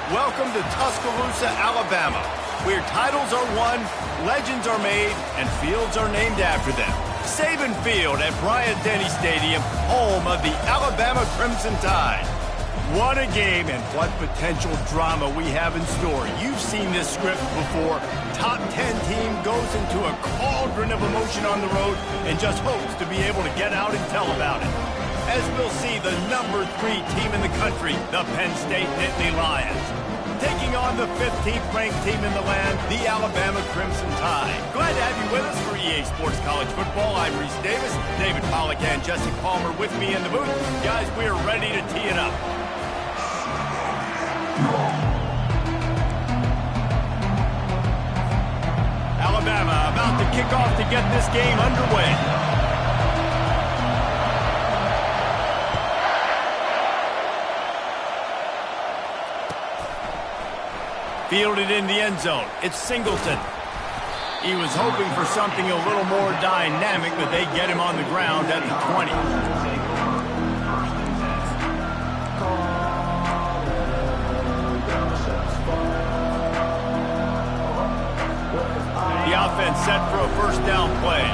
Welcome to Tuscaloosa, Alabama, where titles are won, legends are made, and fields are named after them. Saban Field at Bryant-Denny Stadium, home of the Alabama Crimson Tide. What a game and what potential drama we have in store. You've seen this script before. Top 10 team goes into a cauldron of emotion on the road and just hopes to be able to get out and tell about it. As we'll see, the number 3 team in the country, the Penn State Nittany Lions, taking on the 15th ranked team in the land, the Alabama Crimson Tide. Glad to have you with us for EA Sports College Football. I'm Reese Davis, David Pollack and Jesse Palmer with me in the booth. Guys, we are ready to tee it up. Alabama about to kick off to get this game underway. Fielded in the end zone. It's Singleton. He was hoping for something a little more dynamic, but they get him on the ground at the 20. The offense set for a first down play.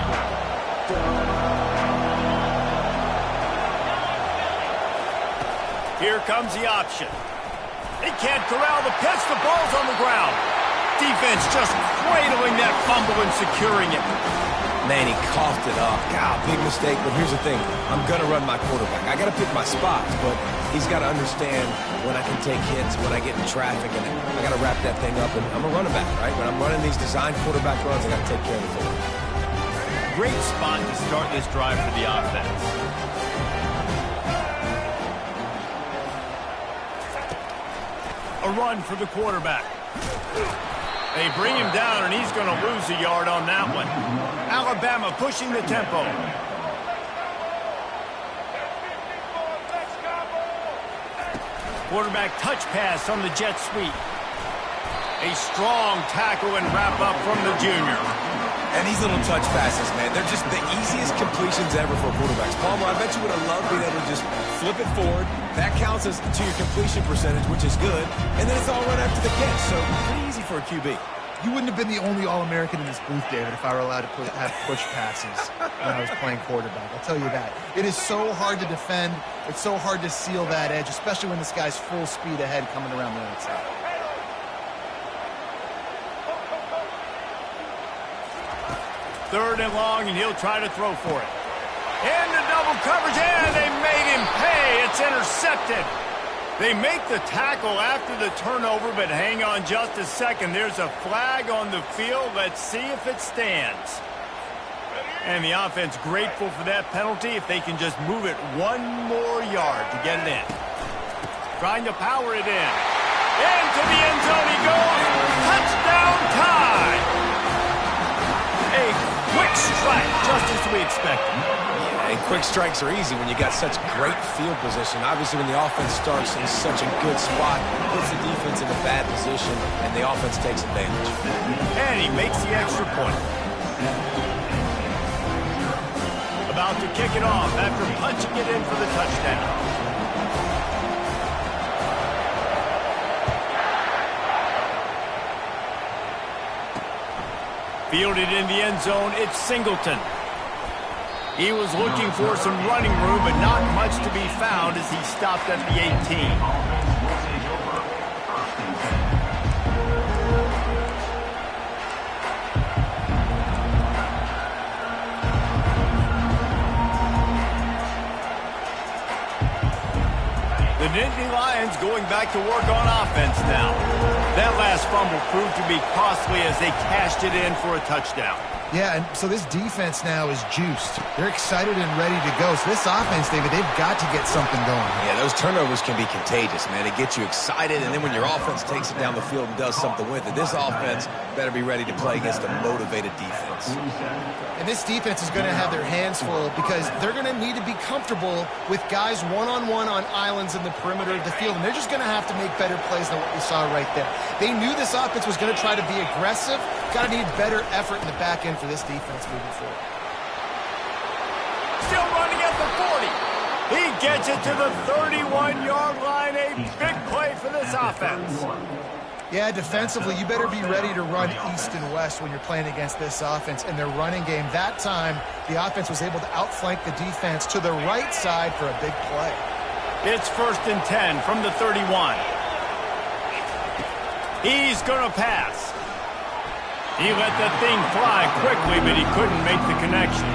Here comes the option. They can't corral the pitch. The ball's on the ground. Defense just cradling that fumble and securing it. Man, he coughed it up. God, big mistake, but here's the thing. I'm going to run my quarterback. I got to pick my spots, but he's got to understand when I can take hits, when I get in traffic, and I got to wrap that thing up. And I'm a running back, right? When I'm running these designed quarterback runs, I got to take care of the football. Great spot to start this drive for the offense. A run for the quarterback. They bring him down, and he's going to lose a yard on that one. Alabama pushing the tempo. Quarterback touch pass on the jet sweep. A strong tackle and wrap up from the junior. And these little touch passes, man, they're just the easiest completions ever for quarterbacks. Palmer, I bet you would have loved being able to just flip it forward. That counts as to your completion percentage, which is good. And then it's all run after the catch, so pretty easy for a QB. You wouldn't have been the only All-American in this booth, David, if I were allowed to have push passes when I was playing quarterback. I'll tell you that. It is so hard to defend. It's so hard to seal that edge, especially when this guy's full speed ahead coming around the outside. Third and long, and he'll try to throw for it. Into double coverage, and they made him pay. It's intercepted. They make the tackle after the turnover, but hang on just a second. There's a flag on the field. Let's see if it stands. And the offense grateful for that penalty if they can just move it one more yard to get it in. Trying to power it in. Into the end zone he goes. Touchdown Tide. A quick strike, just as we expected. Yeah, and quick strikes are easy when you got such great field position. Obviously, when the offense starts in such a good spot, puts the defense in a bad position, and the offense takes advantage. And he makes the extra point. About to kick it off after punching it in for the touchdown. Fielded in the end zone, it's Singleton. He was looking for some running room, but not much to be found as he stopped at the 18. The Nittany Lions going back to work on offense now. That last fumble proved to be costly as they cashed it in for a touchdown. Yeah, and so this defense now is juiced. They're excited and ready to go. So this offense, David, they've got to get something going. Yeah, those turnovers can be contagious, man. It gets you excited, and then when your offense takes it down the field and does something with it, this offense better be ready to play against a motivated defense. And this defense is going to have their hands full because they're going to need to be comfortable with guys one-on-one on islands in the perimeter of the field, and they're just going to have to make better plays than what we saw right there. They knew this offense was going to try to be aggressive. Got to need better effort in the back end for this defense moving forward. Still running at the 40. He gets it to the 31-yard line. A big play for this offense. Yeah, defensively, you better be ready to run east and west when you're playing against this offense. In their running game, that time, the offense was able to outflank the defense to the right side for a big play. It's 1st and 10 from the 31. He's going to pass. He let the thing fly quickly, but he couldn't make the connection.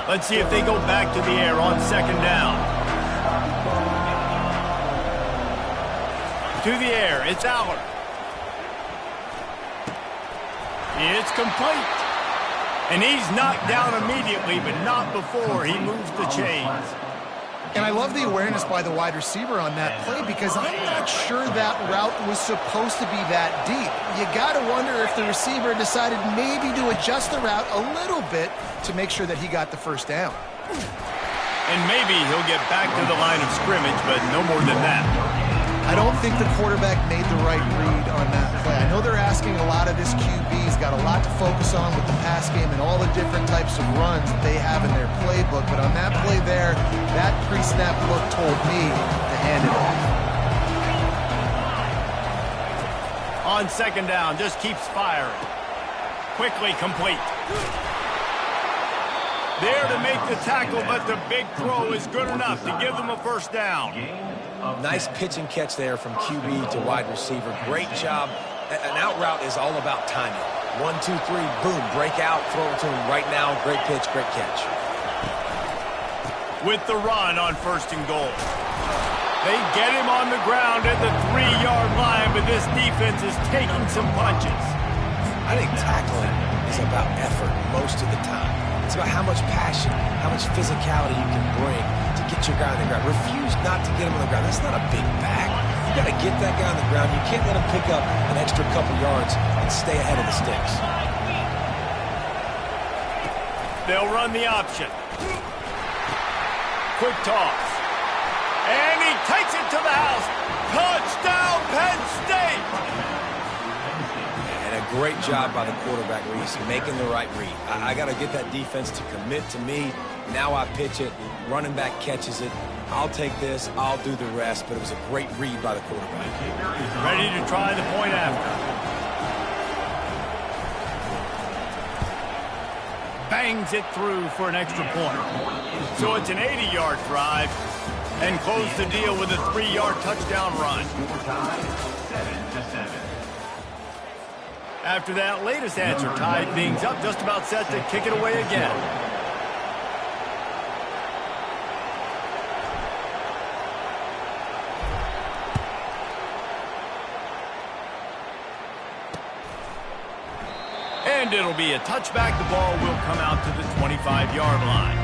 Let's see if they go back to the air on 2nd down. To the air, it's Aller. It's complete. And he's knocked down immediately, but not before he moves the chains. And I love the awareness by the wide receiver on that play because I'm not sure that route was supposed to be that deep. You got to wonder if the receiver decided maybe to adjust the route a little bit to make sure that he got the 1st down. And maybe he'll get back to the line of scrimmage, but no more than that. I don't think the quarterback made the right read on that play. I know they're asking a lot of this QB. He's got a lot to focus on with the pass game and all the different types of runs that they have in their playbook. But on that play there, that pre-snap look told me to hand it off. On 2nd down, just keeps firing. Quickly complete. There to make the tackle, but the big throw is good enough to give them a 1st down. Nice pitch and catch there from QB to wide receiver. Great job. An out route is all about timing. 1, 2, 3, boom, break out, throw it to him right now. Great pitch, great catch. With the run on 1st and goal. They get him on the ground at the 3-yard line, but this defense is taking some punches. I think tackling is about effort most of the time. It's about how much passion, how much physicality you can bring to get your guy on the ground. Refuse not to get him on the ground. That's not a big back. You got to get that guy on the ground. You can't let him pick up an extra couple yards and stay ahead of the sticks. They'll run the option. Quick toss. And he takes it to the house. Touchdown, Penn State! And a great job by the quarterback, Reese, making the right read. I got to get that defense to commit to me. Now I pitch it. Running back catches it. I'll take this. I'll do the rest. But it was a great read by the quarterback. Ready to try the point after. Bangs it through for an extra point. So it's an 80-yard drive. And close the deal with a 3-yard touchdown run. After that latest answer tied things up, just about set to kick it away again. And it'll be a touchback. The ball will come out to the 25-yard line.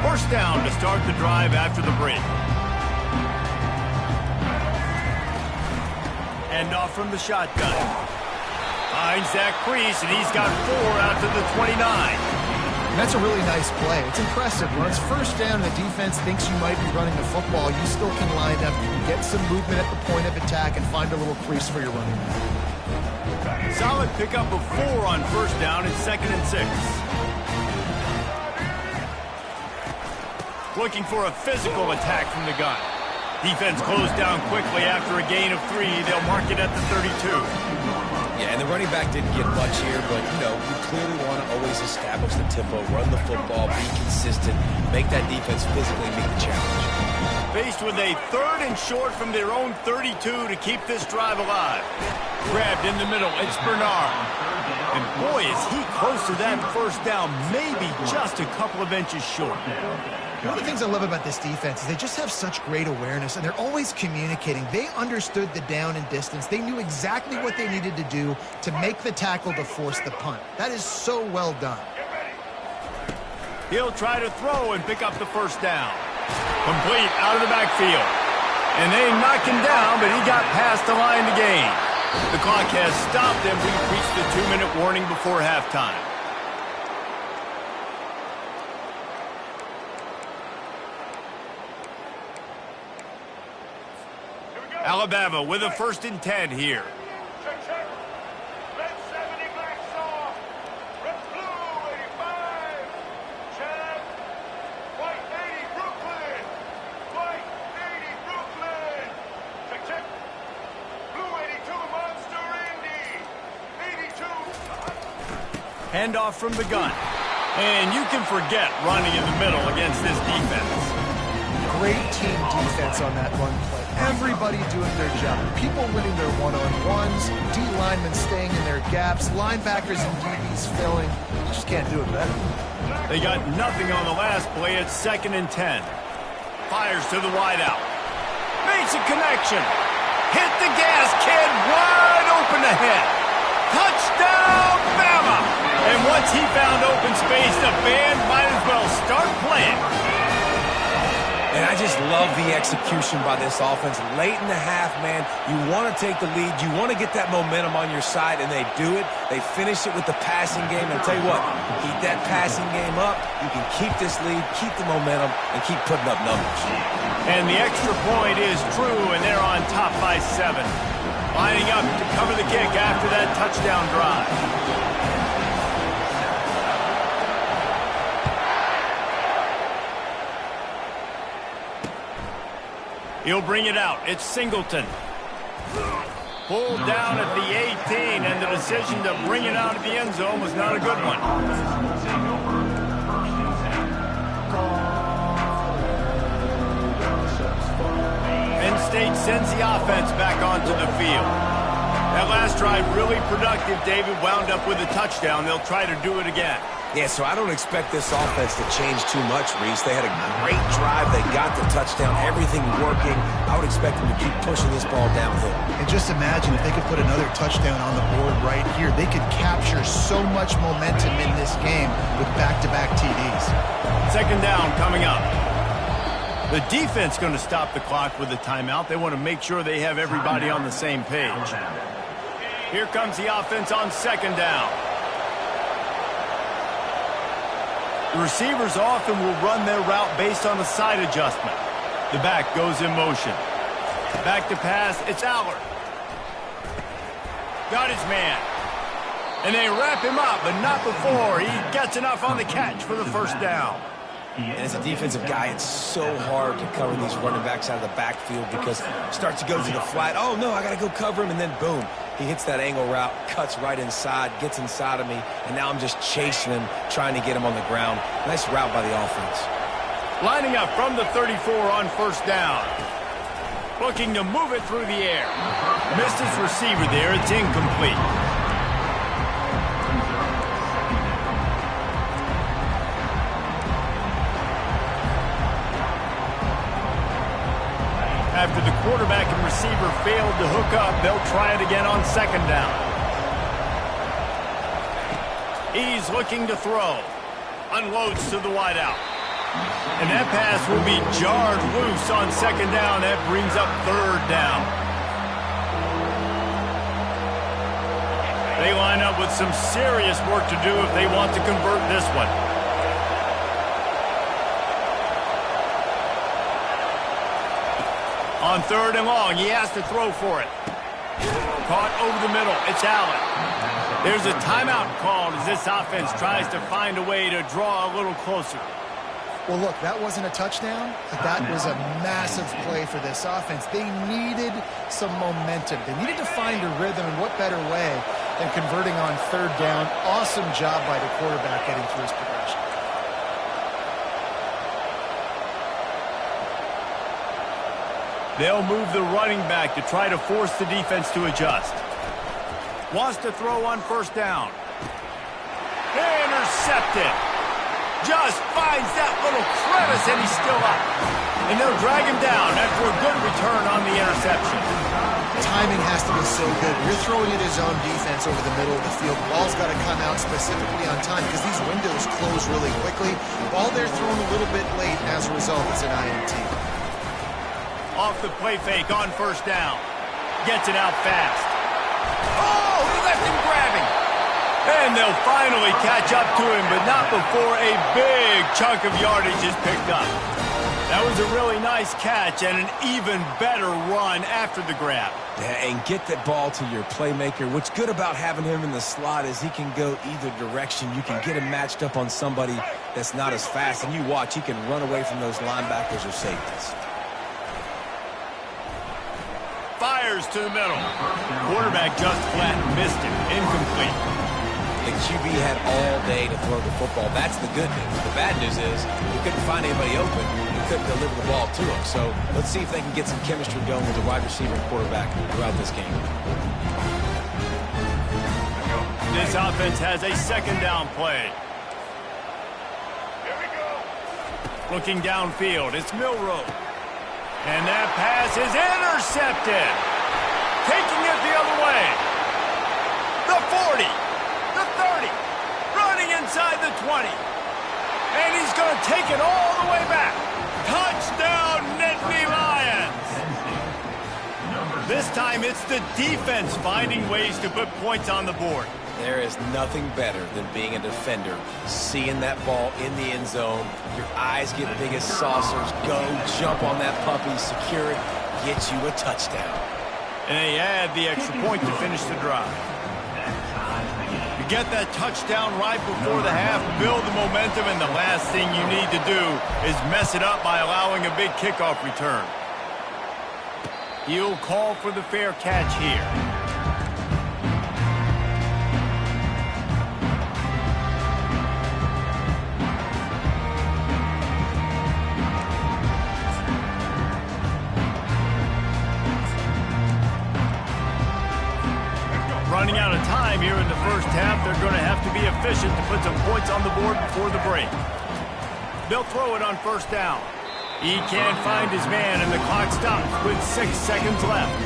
First down to start the drive after the break. End off from the shotgun. Finds that crease, and he's got 4 out to the 29. And that's a really nice play. It's impressive. When it's 1st down and the defense thinks you might be running the football, you still can line up, you can get some movement at the point of attack, and find a little crease for your running back. Solid pickup of 4 on 1st down. It's 2nd and 6. Looking for a physical attack from the gun. Defense closed down quickly after a gain of 3. They'll mark it at the 32. Yeah, and the running back didn't get much here, but, you know, you clearly want to always establish the tempo, run the football, be consistent, make that defense physically meet the challenge. Faced with a 3rd and short from their own 32 to keep this drive alive. Grabbed in the middle, it's Bernard. And boy, is he close to that 1st down, maybe just a couple of inches short. One of the things I love about this defense is they just have such great awareness, and they're always communicating. They understood the down and distance. They knew exactly what they needed to do to make the tackle to force the punt. That is so well done. He'll try to throw and pick up the 1st down. Complete out of the backfield. And they knocked him down, but he got past the line to gain. The clock has stopped, and we've reached the 2-minute warning before halftime. Alabama with a 1st and 10 here. Check. Red 70, black soft. Red blue 85. Chad. White 80, Brooklyn. White 80, Brooklyn. Check. Blue 82, Monster Indy. 82. Handoff from the gun. And you can forget running in the middle against this defense. Great team defense on that run play. Everybody doing their job. People winning their one-on-ones, D linemen staying in their gaps, linebackers and DBs filling. You just can't do it better. They got nothing on the last play at 2nd and 10. Fires to the wideout. Makes a connection. Hit the gas, kid. Wide open ahead. Touchdown, Bama! And once he found open space, the band might as well start playing. And I just love the execution by this offense. Late in the half, man, you want to take the lead. You want to get that momentum on your side, and they do it. They finish it with the passing game. And I'll tell you what, keep that passing game up. You can keep this lead, keep the momentum, and keep putting up numbers. And the extra point is true, and they're on top by 7. Lining up to cover the kick after that touchdown drive. He'll bring it out. It's Singleton. Pulled down at the 18, and the decision to bring it out of the end zone was not a good one. Penn State sends the offense back onto the field. That last drive really productive. David wound up with a touchdown. They'll try to do it again. Yeah, so I don't expect this offense to change too much, Reese. They had a great drive. They got the touchdown, everything working. I would expect them to keep pushing this ball downhill. And just imagine if they could put another touchdown on the board right here. They could capture so much momentum in this game with back-to-back TDs. 2nd down coming up. The defense going to stop the clock with a timeout. They want to make sure they have everybody on the same page. Here comes the offense on 2nd down. The receivers often will run their route based on a side adjustment. The back goes in motion. Back to pass, it's Allard. Got his man. And they wrap him up, but not before he gets enough on the catch for the 1st down. And as a defensive guy, it's so hard to cover these running backs out of the backfield because it starts to go to the flat. Oh, no, I got to go cover him, and then boom. He hits that angle route, cuts right inside, gets inside of me, and now I'm just chasing him, trying to get him on the ground. Nice route by the offense. Lining up from the 34 on 1st down. Looking to move it through the air. Missed his receiver there. It's incomplete. After the quarterback and receiver failed to hook up, they'll try it again on 2nd down. He's looking to throw. Unloads to the wideout. And that pass will be jarred loose on 2nd down. That brings up 3rd down. They line up with some serious work to do if they want to convert this one. On 3rd and long, he has to throw for it. Caught over the middle. It's Allen. There's a timeout called as this offense tries to find a way to draw a little closer. Well, look, that wasn't a touchdown, but that was a massive play for this offense. They needed some momentum. They needed to find a rhythm, and what better way than converting on 3rd down. Awesome job by the quarterback getting through his progression. They'll move the running back to try to force the defense to adjust. Wants to throw on 1st down. Intercepted. Just finds that little crevice, and he's still up. And they'll drag him down after a good return on the interception. Timing has to be so good. You're throwing it his own defense over the middle of the field. Ball's got to come out specifically on time because these windows close really quickly. Ball there thrown a little bit late. As a result, it's an INT. Off the play fake on 1st down. Gets it out fast. Oh, he left him grabbing. And they'll finally catch up to him, but not before a big chunk of yardage is picked up. That was a really nice catch and an even better run after the grab. Yeah, and get the ball to your playmaker. What's good about having him in the slot is he can go either direction. You can get him matched up on somebody that's not as fast, and you watch, he can run away from those linebackers or safeties. Fires to the middle. Quarterback just flat missed it. Incomplete. The QB had all day to throw the football. That's the good news. The bad news is he couldn't find anybody open. He couldn't deliver the ball to him. So let's see if they can get some chemistry going with the wide receiver and quarterback throughout this game. This offense has a second down play. Here we go. Looking downfield, it's Milroe. And that pass is intercepted. Taking it the other way. The 40. The 30, running inside the 20, and he's going to take it all the way back. Touchdown, Nittany Lions! This time it's the defense finding ways to put points on the board. There is nothing better than being a defender, seeing that ball in the end zone, your eyes get big as saucers, go, jump on that puppy, secure it, get you a touchdown. And they add the extra point to finish the drive. Get that touchdown right before the half, build the momentum, and the last thing you need to do is mess it up by allowing a big kickoff return. He'll call for the fair catch here. Running out of time here in the first half, they're going to have to be efficient to put some points on the board before the break. They'll throw it on first down. He can't find his man, and the clock stops with 6 seconds left.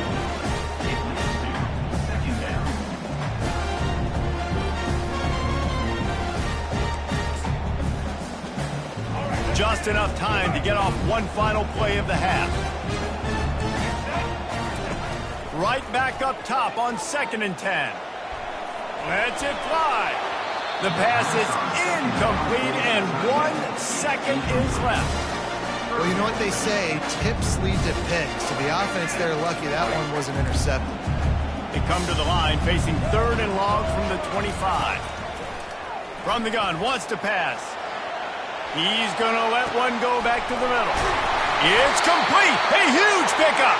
Just enough time to get off one final play of the half. Right back up top on 2nd and 10. Lets it fly. The pass is incomplete, and 1 second is left. Well, you know what they say, tips lead to picks. So the offense there, lucky that one wasn't intercepted. They come to the line facing 3rd and long from the 25. From the gun, wants to pass. He's going to let one go back to the middle. It's complete. A huge pickup.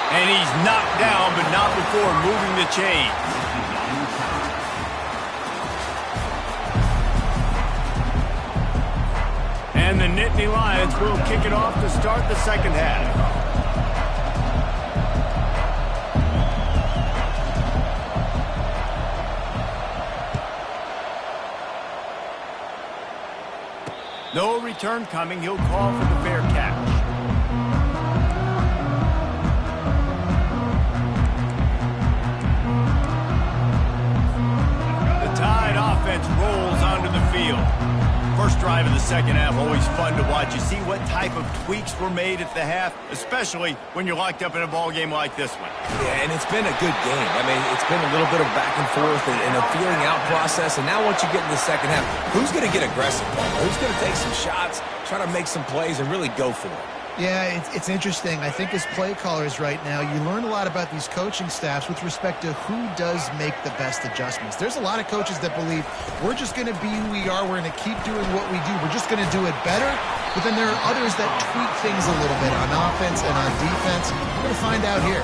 And he's knocked down, but not before moving the chain. And the Nittany Lions will kick it off to start the second half. No return coming. He'll call for the fair catch. The Tide offense rolls onto the field. First drive of the second half, always fun to watch. You see what type of tweaks were made at the half, especially when you're locked up in a ball game like this one. Yeah, and it's been a good game. I mean, it's been a little bit of back and forth and a feeling out process. And now once you get in the second half, who's going to get aggressive, Paul? Who's going to take some shots, try to make some plays, and really go for it? Yeah, it's interesting. I think as play callers right now, you learn a lot about these coaching staffs with respect to who does make the best adjustments. There's a lot of coaches that believe we're just going to be who we are. We're going to keep doing what we do. We're just going to do it better. But then there are others that tweak things a little bit on offense and on defense. We're going to find out here.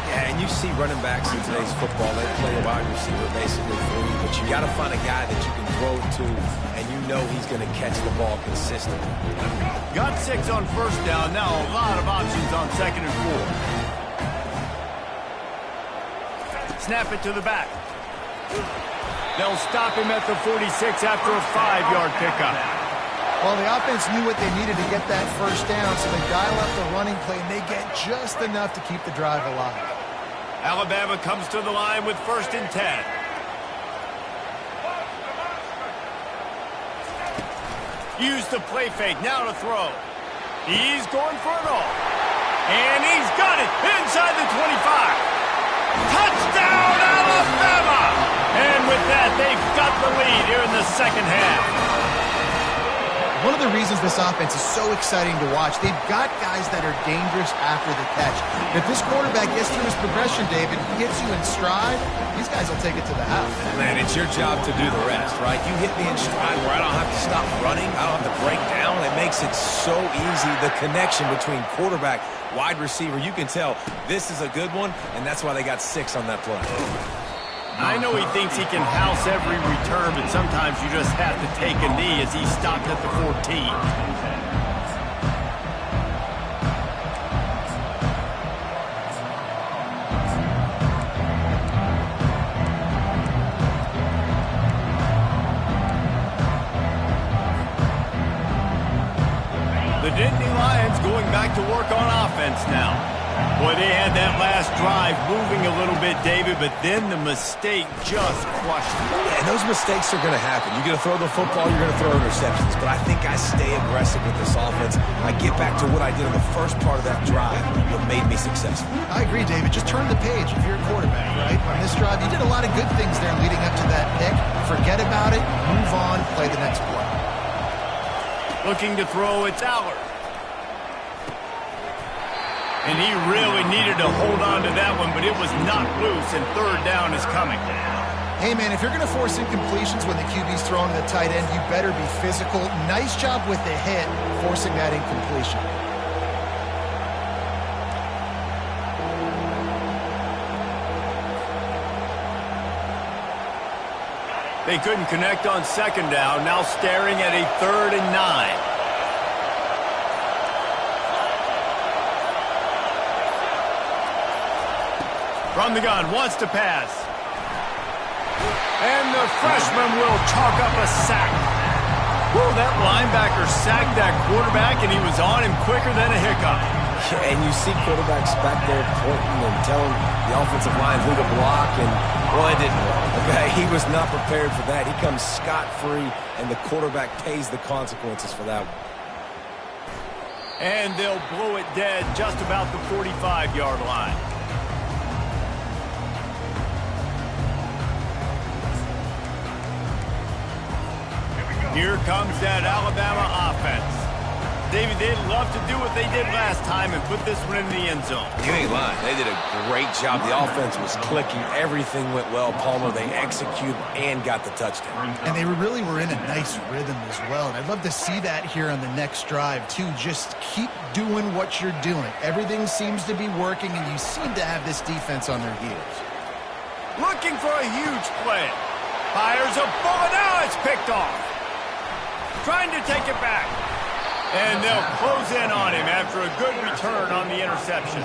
Yeah, and you see running backs in today's football, they play a wide receiver basically for you, but you got to find a guy that you can throw to, and you know he's going to catch the ball consistently. Got 6 on first down. Now a lot of options on 2nd and 4. Snap it to the back. They'll stop him at the 46 after a 5-yard pickup. Well, the offense knew what they needed to get that first down, so they dial up the running play, and they get just enough to keep the drive alive. Alabama comes to the line with 1st and 10. Use the play fake, now to throw. He's going for it all. And he's got it inside the 25. Touchdown, Alabama! And with that, they've got the lead here in the second half. One of the reasons this offense is so exciting to watch, they've got guys that are dangerous after the catch. If this quarterback gets through his progression, David, hits you in stride, these guys will take it to the house. Man, it's your job to do the rest, right? You hit me in stride where I don't have to stop running. I don't have to break down. It makes it so easy. The connection between quarterback, wide receiver, you can tell this is a good one, and that's why they got 6 on that play. I know he thinks he can house every return, but sometimes you just have to take a knee as he stopped at the 14. The Nittany Lions going back to work on offense now. Boy, they had that last drive moving a little bit, David, but then the mistake just crushed them. Yeah, and those mistakes are going to happen. You're going to throw the football, you're going to throw interceptions, but I think I stay aggressive with this offense. I get back to what I did in the first part of that drive that made me successful. I agree, David. Just turn the page if you're a quarterback, right? On this drive, you did a lot of good things there leading up to that pick. Forget about it, move on, play the next play. Looking to throw, it's Allard. And he really needed to hold on to that one, but it was knocked loose, and third down is coming. Hey, man, if you're going to force incompletions when the QB's throwing the tight end, you better be physical. Nice job with the hit, forcing that incompletion. They couldn't connect on second down, now staring at a 3rd and 9. From the gun, wants to pass. And the freshman will chalk up a sack. Whoa, that linebacker sacked that quarterback, and he was on him quicker than a hiccup. Yeah, and you see quarterbacks back there pointing and telling the offensive line who to block, and, well, it didn't work. Okay, he was not prepared for that. He comes scot-free, and the quarterback pays the consequences for that one. And they'll blow it dead just about the 45-yard line. Here comes that Alabama offense. David, they'd love to do what they did last time and put this one in the end zone. You ain't lying. They did a great job. The offense was clicking. Everything went well. Palmer, they executed and got the touchdown. And they really were in a nice rhythm as well. And I'd love to see that here on the next drive, too. Just keep doing what you're doing. Everything seems to be working, and you seem to have this defense on their heels. Looking for a huge play. Fires a bullet. Now it's picked off. Trying to take it back. And they'll close in on him after a good return on the interception.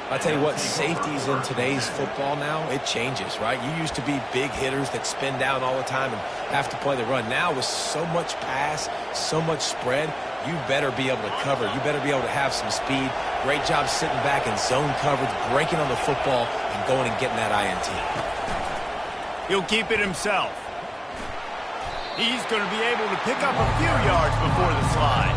I tell you what, safeties in today's football now, it changes, right? You used to be big hitters that spin down all the time and have to play the run. Now with so much pass, so much spread, you better be able to cover. You better be able to have some speed. Great job sitting back in zone coverage, breaking on the football, and going and getting that INT. He'll keep it himself. He's going to be able to pick up a few yards before the slide.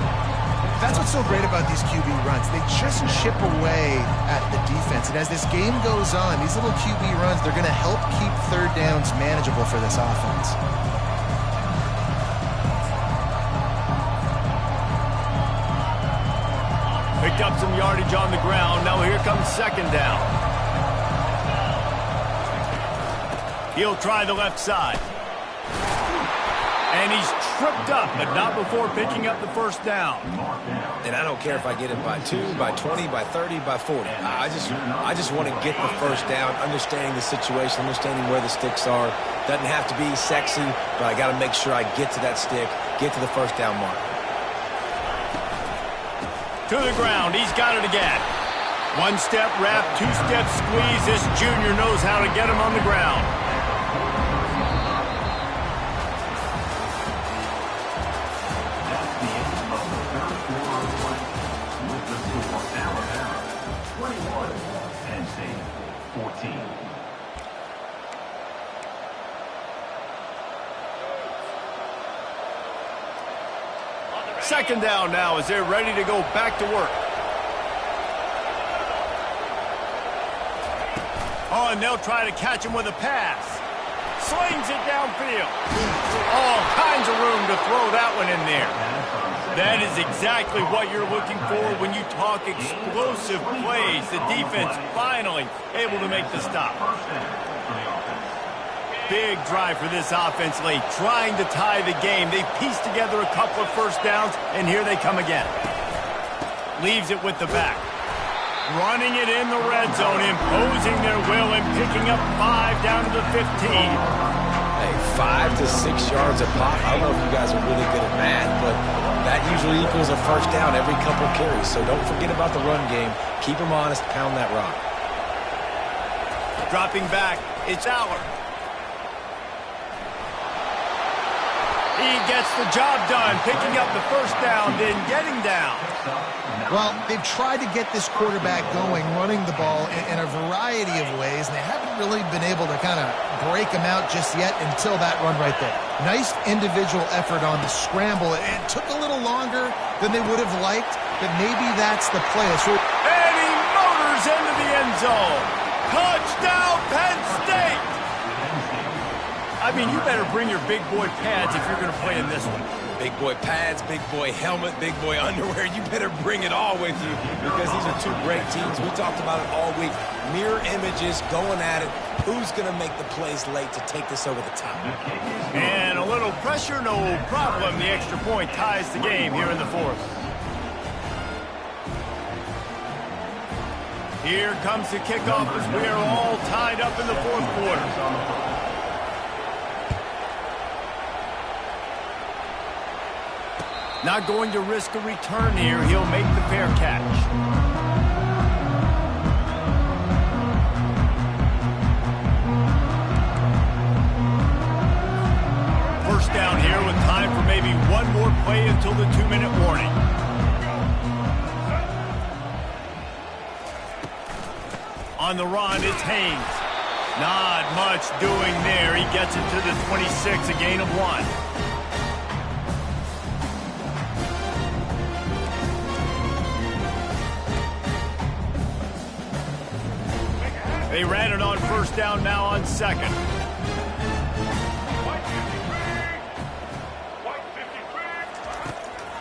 That's what's so great about these QB runs. They just chip away at the defense. And as this game goes on, these little QB runs, they're going to help keep third downs manageable for this offense. Picked up some yardage on the ground. Now here comes second down. He'll try the left side. And he's tripped up, but not before picking up the first down. And I don't care if I get it by 2, by 20, by 30, by 40. I just want to get the first down, understanding the situation, understanding where the sticks are. Doesn't have to be sexy, but I got to make sure I get to that stick, get to the first down mark. To the ground, he's got it again. One-step wrap, two-step squeeze. This junior knows how to get him on the ground. Second down now as they're ready to go back to work. Oh, and they'll try to catch him with a pass. Slings it downfield. All kinds of room to throw that one in there. That is exactly what you're looking for when you talk explosive plays. The defense finally able to make the stop. Big drive for this offense late, trying to tie the game. They pieced together a couple of first downs, and here they come again. Leaves it with the back. Running it in the red zone, imposing their will and picking up 5 down to the 15. Hey, 5 to 6 yards a pop. I don't know if you guys are really good at math, but that usually equals a first down every couple of carries. So don't forget about the run game. Keep them honest, pound that rock. Dropping back, it's Aller. He gets the job done, picking up the first down, then getting down. Well, they've tried to get this quarterback going, running the ball in a variety of ways, and they haven't really been able to kind of break him out just yet until that run right there. Nice individual effort on the scramble. It took a little longer than they would have liked, but maybe that's the play. And he motors into the end zone. Touchdown, Penn State! I mean, you better bring your big boy pads if you're going to play in this one. Big boy pads, big boy helmet, big boy underwear. You better bring it all with you because these are two great teams. We talked about it all week. Mirror images, going at it. Who's going to make the plays late to take this over the top? And a little pressure, no problem. The extra point ties the game here in the fourth. Here comes the kickoff as we are all tied up in the fourth quarter. Not going to risk a return here. He'll make the fair catch. First down here with time for maybe one more play until the 2-minute warning. On the run, it's Haynes. Not much doing there. He gets it to the 26, a gain of 1. They ran it on first down, now on second.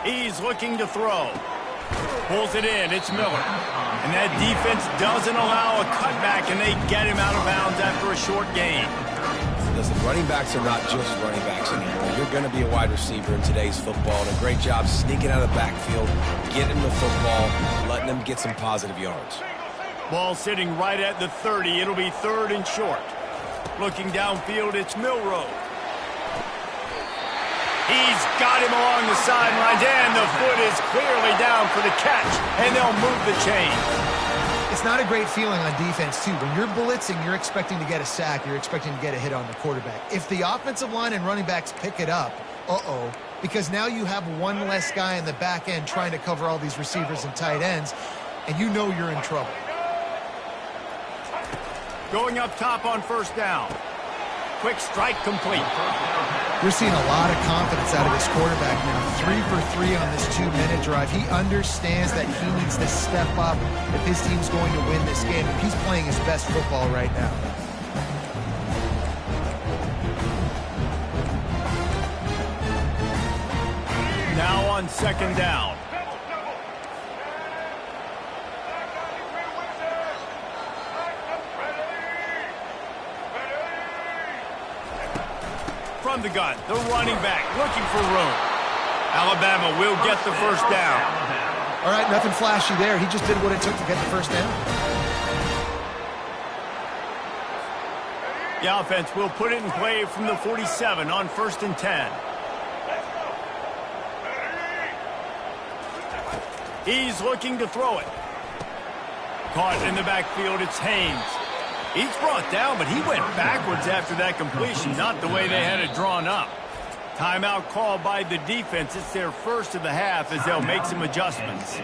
He's looking to throw. Pulls it in, it's Miller. And that defense doesn't allow a cutback, and they get him out of bounds after a short gain. Listen, running backs are not just running backs anymore. You're going to be a wide receiver in today's football, and a great job sneaking out of the backfield, getting the football, letting them get some positive yards. Ball sitting right at the 30. It'll be 3rd and short. Looking downfield, it's Milroe. He's got him along the sidelines, and the foot is clearly down for the catch, and they'll move the chain. It's not a great feeling on defense, too. When you're blitzing, you're expecting to get a sack. You're expecting to get a hit on the quarterback. If the offensive line and running backs pick it up, because now you have one less guy in the back end trying to cover all these receivers and tight ends, and you know you're in trouble. Going up top on first down. Quick strike complete. We're seeing a lot of confidence out of this quarterback now. 3 for 3 on this 2-minute drive. He understands that he needs to step up if his team's going to win this game. He's playing his best football right now. Now on second down. From the gun, the running back looking for room. Alabama will get the first down. All right, nothing flashy there. He just did what it took to get the first down. The offense will put it in play from the 47 on 1st and 10. He's looking to throw it. Caught in the backfield, it's Haynes. He's brought down, but he went backwards after that completion, not the way they had it drawn up. Timeout called by the defense. It's their first of the half as they'll make some adjustments.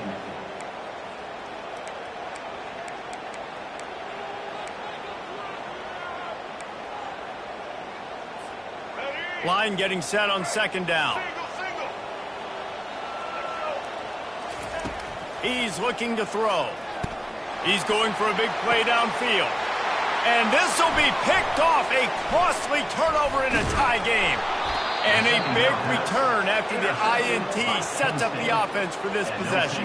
Line getting set on second down. He's looking to throw. He's going for a big play downfield. And this will be picked off. A costly turnover in a tie game. And a big return after the INT sets up the offense for this possession.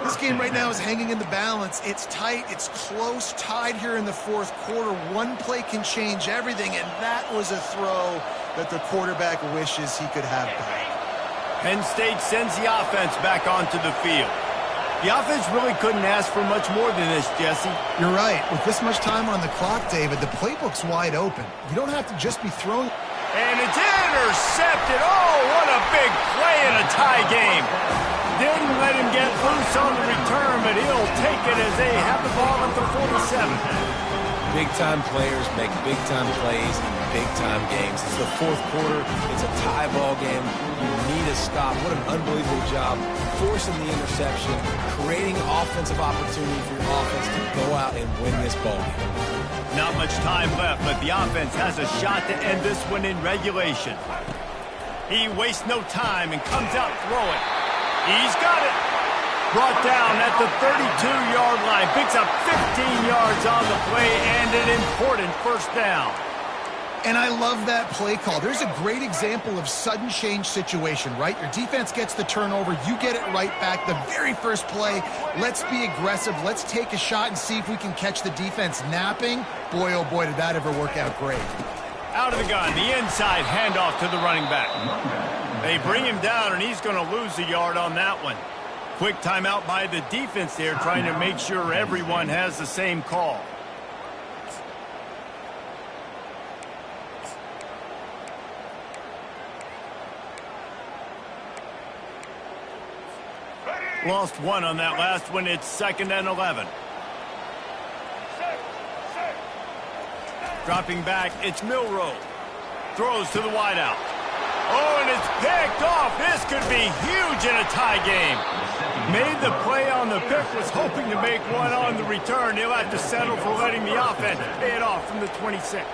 This game right now is hanging in the balance. It's tight, it's close, tied here in the fourth quarter. One play can change everything, and that was a throw that the quarterback wishes he could have back. Penn State sends the offense back onto the field. The offense really couldn't ask for much more than this, Jesse. You're right. With this much time on the clock, David, the playbook's wide open. You don't have to just be throwing. And it's intercepted. Oh, what a big play in a tie game. Didn't let him get loose on the return, but he'll take it as they have the ball at the 47. Big-time players make big-time plays in big-time games. It's the fourth quarter. It's a tie ball game. You need a stop. What an unbelievable job forcing the interception, creating offensive opportunity for your offense to go out and win this ball game. Not much time left, but the offense has a shot to end this one in regulation. He wastes no time and comes out throwing. He's got it. Brought down at the 32-yard line. Picks up 15 yards on the play and an important first down. And I love that play call. There's a great example of sudden change situation, right? Your defense gets the turnover. You get it right back. The very first play, let's be aggressive. Let's take a shot and see if we can catch the defense napping. Boy, oh boy, did that ever work out great. Out of the gun, the inside handoff to the running back. They bring him down, and he's going to lose a yard on that one. Quick timeout by the defense there, trying to make sure everyone has the same call. Lost one on that last one. It's 2nd and 11. Dropping back, it's Milroe. Throws to the wideout. Oh, and it's picked off. This could be huge in a tie game. Made the play on the pick, was hoping to make one on the return. He'll have to settle for letting the offense pay it off from the 26.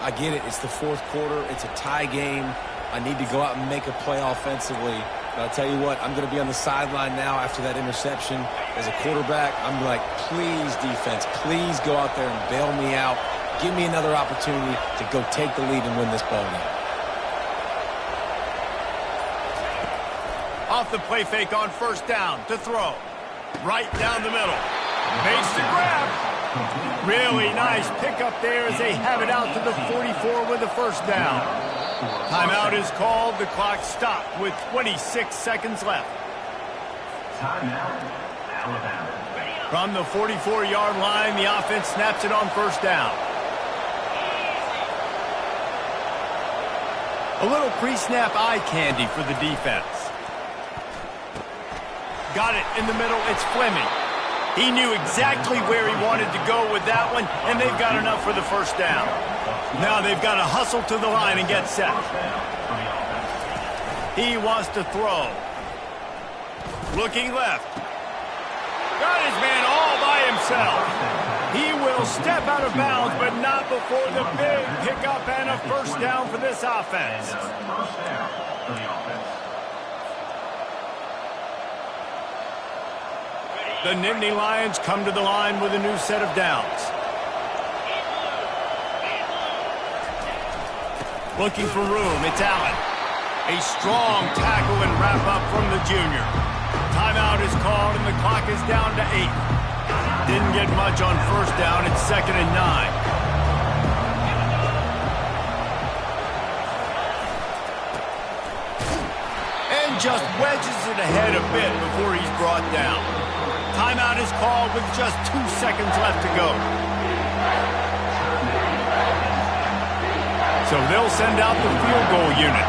I get it. It's the fourth quarter. It's a tie game. I need to go out and make a play offensively. But I'll tell you what, I'm going to be on the sideline now after that interception. As a quarterback, I'm like, please, defense, please go out there and bail me out. Give me another opportunity to go take the lead and win this ball game. Off the play fake on first down to throw. Right down the middle. Makes the grab. Really nice pickup there as they have it out to the 44 with the first down. Timeout is called. The clock stopped with 26 seconds left. Timeout, Alabama. From the 44-yard line, the offense snaps it on first down. A little pre-snap eye candy for the defense. Got it in the middle. It's Fleming. He knew exactly where he wanted to go with that one, and they've got enough for the first down. Now they've got to hustle to the line and get set. He wants to throw. Looking left. Got his man all by himself. He will step out of bounds, but not before the big pickup and a first down for this offense. The Nittany Lions come to the line with a new set of downs. Looking for room, it's Allen. A strong tackle and wrap up from the junior. Timeout is called and the clock is down to 8. Didn't get much on first down, it's 2nd and 9. And just wedges it ahead a bit before he's brought down. Timeout is called with just 2 seconds left to go. So they'll send out the field goal unit.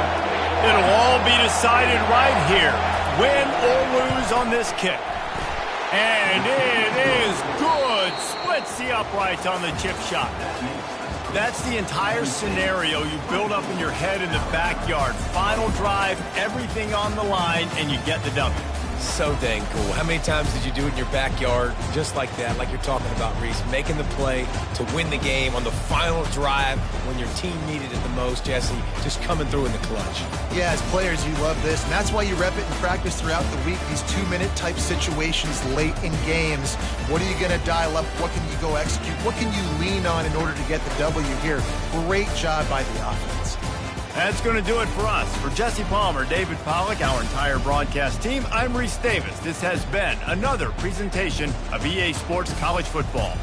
It'll all be decided right here. Win or lose on this kick. And it is good. Splits the uprights on the chip shot. That's the entire scenario you build up in your head in the backyard. Final drive, everything on the line, and you get the W. So dang cool. How many times did you do it in your backyard just like that, like you're talking about, Reese, making the play to win the game on the final drive when your team needed it the most, Jesse, just coming through in the clutch. Yeah, as players, you love this, and that's why you rep it in practice throughout the week, these 2-minute type situations late in games. What are you going to dial up? What can you go execute? What can you lean on in order to get the W here? Great job by the offense. That's going to do it for us. For Jesse Palmer, David Pollack, our entire broadcast team, I'm Reese Davis. This has been another presentation of EA Sports College Football.